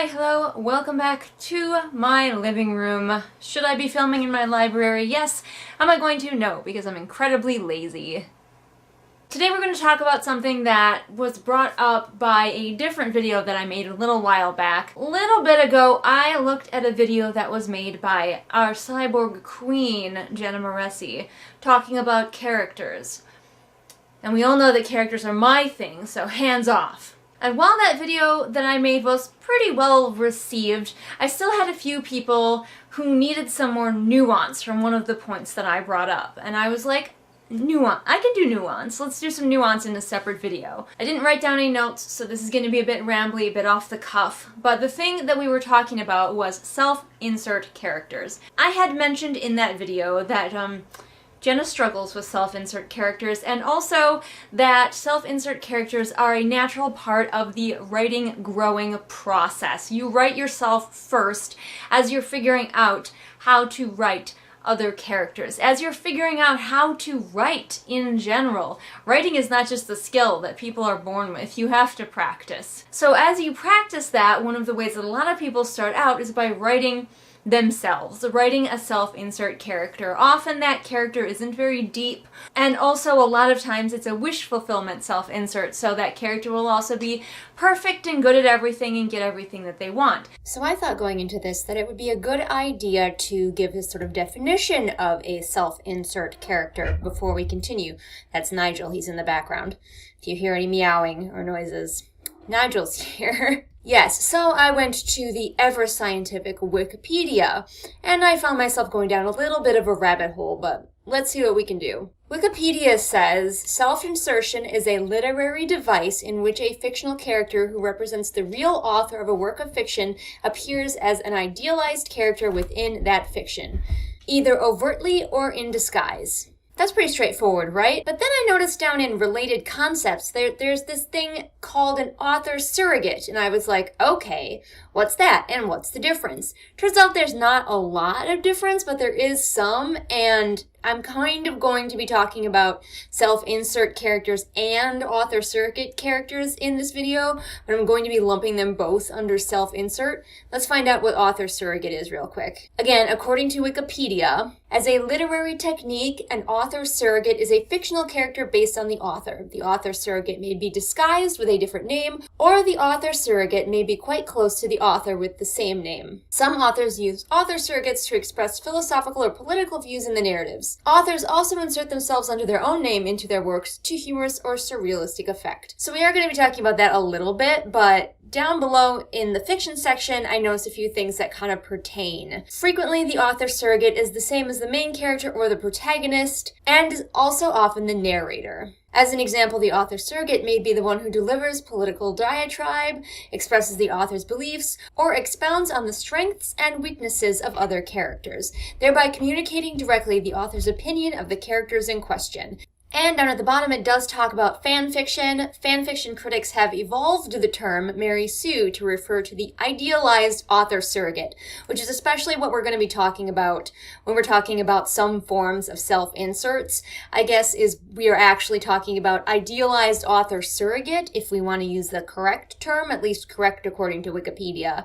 Hi, hello, welcome back to my living room. Should I be filming in my library? Yes. Am I going to? No, because I'm incredibly lazy. Today we're going to talk about something that was brought up by a different video that I made a little while back. A little bit ago, I looked at a video that was made by our Cyborg Queen Jenna Moreci talking about characters. And we all know that characters are my thing, so hands off. And while that video that I made was pretty well received, I still had a few people who needed some more nuance from one of the points that I brought up. And I was like, nuance. I can do nuance. Let's do some nuance in a separate video. I didn't write down any notes, so this is going to be a bit rambly, a bit off the cuff. But the thing that we were talking about was self-insert characters. I had mentioned in that video that, Jenna struggles with self-insert characters, and also that self-insert characters are a natural part of the writing growing process. You write yourself first as you're figuring out how to write other characters, as you're figuring out how to write in general. Writing is not just a skill that people are born with, you have to practice. So as you practice that, one of the ways that a lot of people start out is by writing themselves, writing a self-insert character. Often that character isn't very deep, and also a lot of times it's a wish fulfillment self-insert, so that character will also be perfect and good at everything and get everything that they want. So I thought going into this that it would be a good idea to give this sort of definition of a self-insert character before we continue. That's Nigel, he's in the background. If you hear any meowing or noises, Nigel's here. Yes, so I went to the ever-scientific Wikipedia, and I found myself going down a little bit of a rabbit hole, but let's see what we can do. Wikipedia says, self-insertion is a literary device in which a fictional character who represents the real author of a work of fiction appears as an idealized character within that fiction, either overtly or in disguise. That's pretty straightforward, right? But then I noticed down in related concepts, there's this thing called an author surrogate. And I was like, okay, what's that? And what's the difference? Turns out there's not a lot of difference, but there is some. And I'm kind of going to be talking about self-insert characters and author surrogate characters in this video, but I'm going to be lumping them both under self-insert. Let's find out what author surrogate is real quick. Again, according to Wikipedia, as a literary technique, an author surrogate is a fictional character based on the author. The author surrogate may be disguised with a different name, or the author surrogate may be quite close to the author with the same name. Some authors use author surrogates to express philosophical or political views in the narratives. Authors also insert themselves under their own name into their works to humorous or surrealistic effect. So we are going to be talking about that a little bit, but down below in the fiction section, I noticed a few things that kind of pertain. Frequently, the author surrogate is the same as the main character or the protagonist, and is also often the narrator. As an example, the author surrogate may be the one who delivers political diatribe, expresses the author's beliefs, or expounds on the strengths and weaknesses of other characters, thereby communicating directly the author's opinion of the characters in question. And down at the bottom, it does talk about fan fiction. Fan fiction critics have evolved the term Mary Sue to refer to the idealized author surrogate, which is especially what we're going to be talking about when we're talking about some forms of self-inserts. I guess is we are actually talking about idealized author surrogate, if we want to use the correct term, at least correct according to Wikipedia.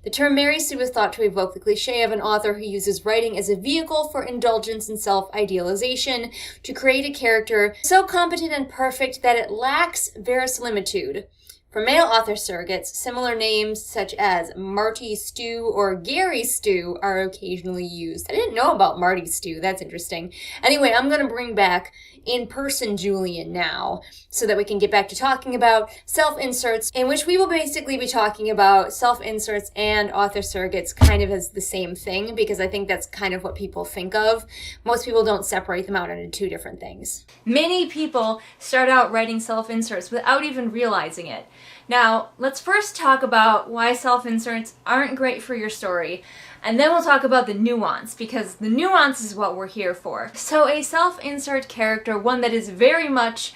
The term Mary Sue is thought to evoke the cliche of an author who uses writing as a vehicle for indulgence in self-idealization to create a character so competent and perfect that it lacks verisimilitude. For male author surrogates, similar names such as Marty Stew or Gary Stew are occasionally used. I didn't know about Marty Stew. That's interesting. Anyway, I'm going to bring back in-person Julian now so that we can get back to talking about self-inserts, in which we will basically be talking about self-inserts and author surrogates kind of as the same thing, because I think that's kind of what people think of. Most people don't separate them out into two different things. Many people start out writing self-inserts without even realizing it. Now, let's first talk about why self-inserts aren't great for your story, and then we'll talk about the nuance, because the nuance is what we're here for. So a self-insert character, one that is very much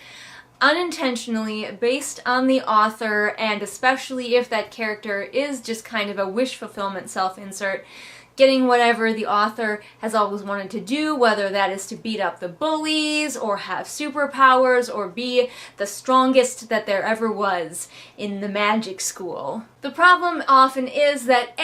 unintentionally based on the author, and especially if that character is just kind of a wish fulfillment self-insert, getting whatever the author has always wanted to do, whether that is to beat up the bullies or have superpowers or be the strongest that there ever was in the magic school. The problem often is that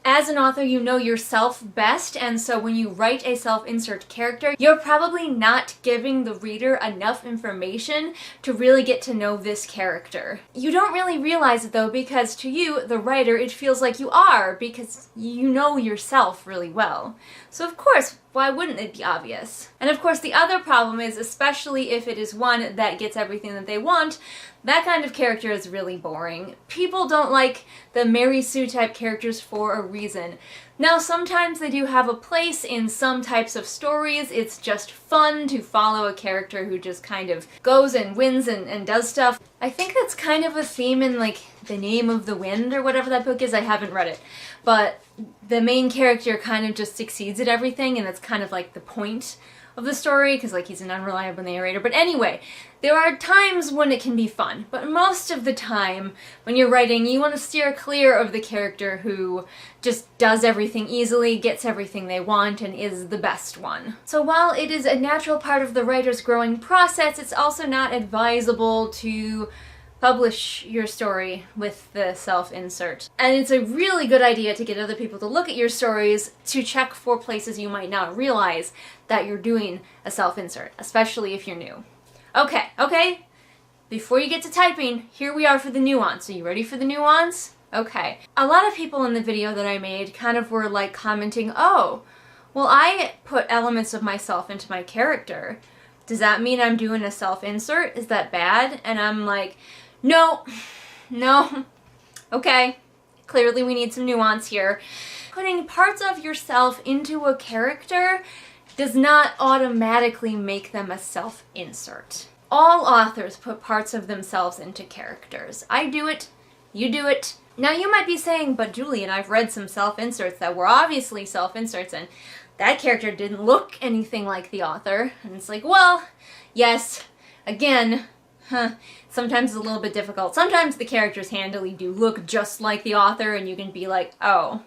as an author, you know yourself best, and so when you write a self-insert character, you're probably not giving the reader enough information to really get to know this character. You don't really realize it though, because to you, the writer, it feels like you are, because you know yourself really well. So of course, why wouldn't it be obvious? And of course, the other problem is, especially if it is one that gets everything that they want, that kind of character is really boring. People don't like the Mary Sue type characters for a reason. Now, sometimes they do have a place in some types of stories. It's just fun to follow a character who just kind of goes and wins and does stuff. I think that's kind of a theme in like The Name of the Wind or whatever that book is. I haven't read it. But the main character kind of just succeeds at everything, and that's kind of like the point of the story, because like he's an unreliable narrator. But anyway, there are times when it can be fun, but most of the time when you're writing, you want to steer clear of the character who just does everything easily, gets everything they want, and is the best one. So while it is a natural part of the writer's growing process, it's also not advisable to publish your story with the self-insert. And it's a really good idea to get other people to look at your stories to check for places you might not realize that you're doing a self-insert, especially if you're new. Okay, before you get to typing, here we are for the nuance. Are you ready for the nuance? Okay. A lot of people in the video that I made kind of were like commenting, oh, well, I put elements of myself into my character. Does that mean I'm doing a self-insert? Is that bad? And I'm like, no, okay, clearly we need some nuance here. Putting parts of yourself into a character does not automatically make them a self-insert. All authors put parts of themselves into characters. I do it, you do it. Now you might be saying, but Julian, I've read some self-inserts that were obviously self-inserts and that character didn't look anything like the author. And it's like, well, yes, again, sometimes it's a little bit difficult. Sometimes the characters handily do look just like the author and you can be like, oh,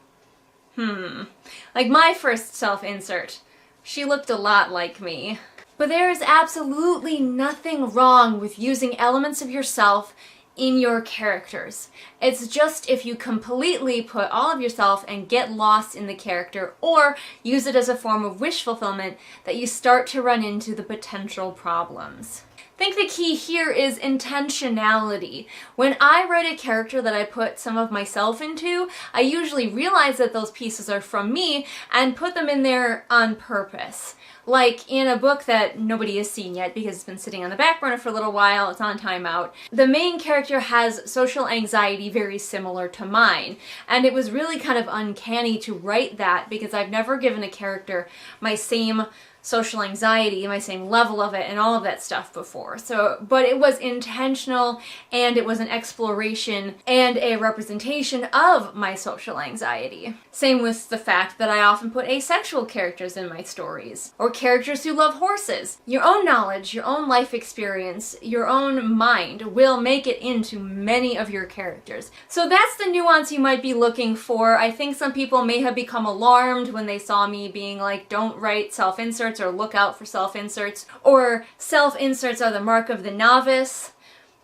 Like my first self-insert, she looked a lot like me. But there is absolutely nothing wrong with using elements of yourself in your characters. It's just if you completely put all of yourself and get lost in the character or use it as a form of wish fulfillment that you start to run into the potential problems. I think the key here is intentionality. When I write a character that I put some of myself into, I usually realize that those pieces are from me and put them in there on purpose. Like in a book that nobody has seen yet because it's been sitting on the back burner for a little while, it's on timeout. The main character has social anxiety very similar to mine, and it was really kind of uncanny to write that because I've never given a character my same social anxiety, my same level of it, and all of that stuff before. But it was intentional, and it was an exploration and a representation of my social anxiety. Same with the fact that I often put asexual characters in my stories, or characters who love horses. Your own knowledge, your own life experience, your own mind will make it into many of your characters. So that's the nuance you might be looking for. I think some people may have become alarmed when they saw me being like, don't write self-inserts or look out for self-inserts, or self-inserts are the mark of the novice.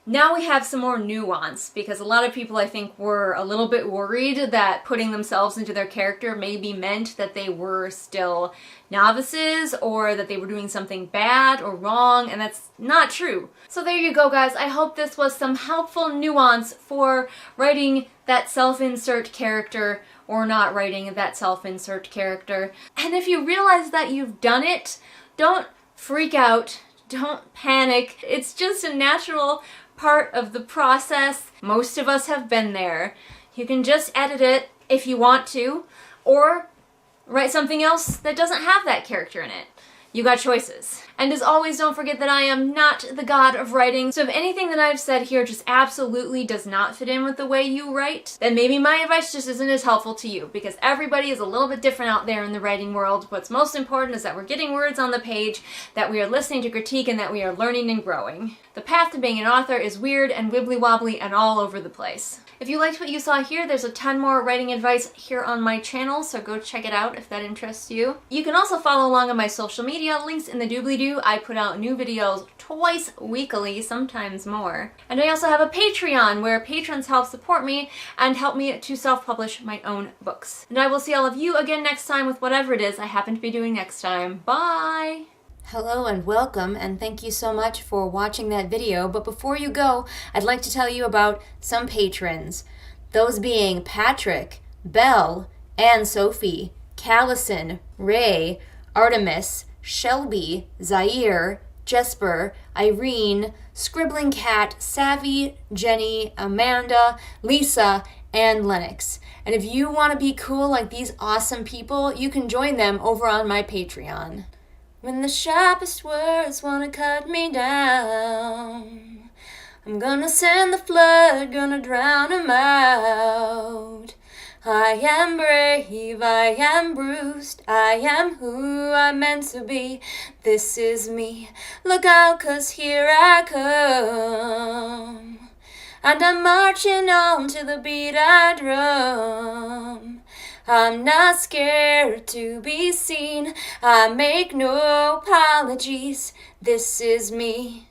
Now we have some more nuance, because a lot of people I think were a little bit worried that putting themselves into their character maybe meant that they were still novices or that they were doing something bad or wrong, and that's not true. So there you go, guys. I hope this was some helpful nuance for writing that self-insert character or not writing that self-insert character. And if you realize that you've done it, don't freak out, don't panic. It's just a natural part of the process. Most of us have been there. You can just edit it if you want to, or write something else that doesn't have that character in it. You got choices. And as always, don't forget that I am not the god of writing, so if anything that I've said here just absolutely does not fit in with the way you write, then maybe my advice just isn't as helpful to you, because everybody is a little bit different out there in the writing world. What's most important is that we're getting words on the page, that we are listening to critique, and that we are learning and growing. The path to being an author is weird and wibbly-wobbly and all over the place. If you liked what you saw here, there's a ton more writing advice here on my channel, so go check it out if that interests you. You can also follow along on my social media, links in the doobly-doo. I put out new videos twice weekly, sometimes more. And I also have a Patreon where patrons help support me and help me to self-publish my own books. And I will see all of you again next time with whatever it is I happen to be doing next time. Bye! Hello and welcome, and thank you so much for watching that video. But before you go, I'd like to tell you about some patrons. Those being Patrick, Belle, Anne Sophie, Callison, Ray, Artemis, Shelby, Zaire, Jesper, Irene, Scribbling Cat, Savvy, Jenny, Amanda, Lisa, and Lennox. And if you want to be cool like these awesome people, you can join them over on my Patreon. When the sharpest words wanna cut me down, I'm gonna send the flood, gonna drown 'em out. I am brave, I am bruised, I am who I'm meant to be. This is me, look out 'cause here I come. And I'm marching on to the beat I drum. I'm not scared to be seen, I make no apologies, this is me.